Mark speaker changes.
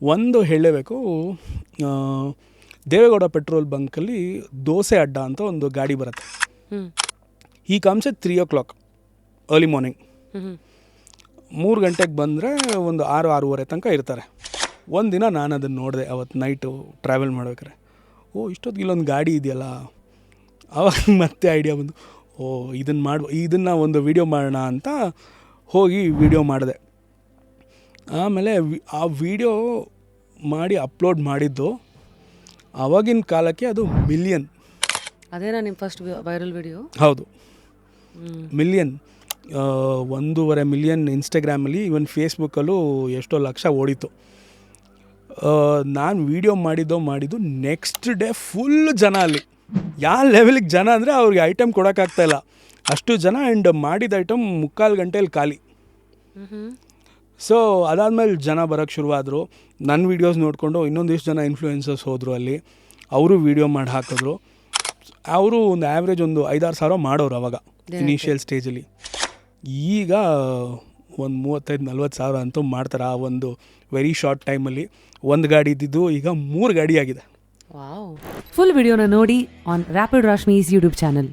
Speaker 1: ಒಂದು ಹೇಳಲೇಬೇಕು, ದೇವೇಗೌಡ ಪೆಟ್ರೋಲ್ ಬಂಕಲ್ಲಿ ದೋಸೆ ಅಡ್ಡ ಅಂತ ಒಂದು ಗಾಡಿ ಬರುತ್ತೆ. ಈ ಕಮ್ಸ್ ಎಟ್ 3 o'clock ಅರ್ಲಿ ಮಾರ್ನಿಂಗ್. 3 ಗಂಟೆಗೆ ಬಂದರೆ ಒಂದು 6-6:30 ತನಕ ಇರ್ತಾರೆ. ಒಂದಿನ ನಾನು ಅದನ್ನು ನೋಡಿದೆ, ಅವತ್ತು ನೈಟು ಟ್ರಾವೆಲ್ ಮಾಡ್ಬೇಕಾರೆ. ಇಷ್ಟೊತ್ತಿಗೆ ಇಲ್ಲೊಂದು ಗಾಡಿ ಇದೆಯಲ್ಲ, ಅವಾಗ ಮತ್ತೆ ಐಡಿಯಾ ಬಂದು ಇದನ್ನು ಒಂದು ವೀಡಿಯೋ ಮಾಡೋಣ ಅಂತ ಹೋಗಿ ವೀಡಿಯೋ ಮಾಡಿದೆ. ಆಮೇಲೆ ಆ ವಿಡಿಯೋ ಮಾಡಿ ಅಪ್ಲೋಡ್ ಮಾಡಿದ್ದು ಆವಾಗಿನ ಕಾಲಕ್ಕೆ ಅದು ಮಿಲಿಯನ್.
Speaker 2: ಅದೇನಾ ನಿಮ್ಮ ಫಸ್ಟ್ ವೈರಲ್ ವಿಡಿಯೋ?
Speaker 1: ಹೌದು, ಮಿಲಿಯನ್, 1.5 ಮಿಲಿಯನ್ ಇನ್ಸ್ಟಾಗ್ರಾಮಲ್ಲಿ, ಈವನ್ ಫೇಸ್ಬುಕ್ಕಲ್ಲೂ ಎಷ್ಟೋ ಲಕ್ಷ ಓಡಿತು. ನಾನು ವೀಡಿಯೋ ಮಾಡಿದ್ದು ನೆಕ್ಸ್ಟ್ ಡೇ ಫುಲ್ ಜನ ಅಲ್ಲಿ. ಯಾವ ಲೆವೆಲಿಗೆ ಜನ ಅಂದರೆ ಅವ್ರಿಗೆ ಐಟಮ್ ಕೊಡೋಕ್ಕಾಗ್ತಾಯಿಲ್ಲ, ಅಷ್ಟು ಜನ. ಆ್ಯಂಡ್ ಮಾಡಿದ ಐಟಮ್ 3/4 ಗಂಟೆಯಲ್ಲಿ ಖಾಲಿ. ಸೊ ಅದಾದಮೇಲೆ ಜನ ಬರೋಕ್ಕೆ ಶುರುವಾದರು. ನನ್ನ ವೀಡಿಯೋಸ್ ನೋಡಿಕೊಂಡು ಇನ್ನೊಂದಿಷ್ಟು ಜನ ಇನ್ಫ್ಲೂಯೆನ್ಸರ್ಸ್ ಹೋದರು ಅಲ್ಲಿ, ಅವರು ವೀಡಿಯೋ ಮಾಡಿ ಹಾಕಿದ್ರು. ಅವರು ಒಂದು ಆ್ಯಾವ್ರೇಜ್ ಒಂದು 5-6 ಸಾವಿರ ಮಾಡೋರು ಅವಾಗ ಇನಿಷಿಯಲ್ ಸ್ಟೇಜಲ್ಲಿ. ಈಗ ಒಂದು 35-40 ಸಾವಿರ ಅಂತೂ ಮಾಡ್ತಾರೆ ಆ ಒಂದು ವೆರಿ ಶಾರ್ಟ್ ಟೈಮಲ್ಲಿ. ಒಂದು ಗಾಡಿ ಇದ್ದಿದ್ದು ಈಗ 3 ಗಾಡಿ ಆಗಿದೆ.
Speaker 2: ವಾವ್. ಫುಲ್ ವಿಡಿಯೋನ ನೋಡಿ ಆನ್ ರ್ಯಾಪಿಡ್ ರಾಶ್ಮೀಸ್ ಯೂಟ್ಯೂಬ್ ಚಾನಲ್.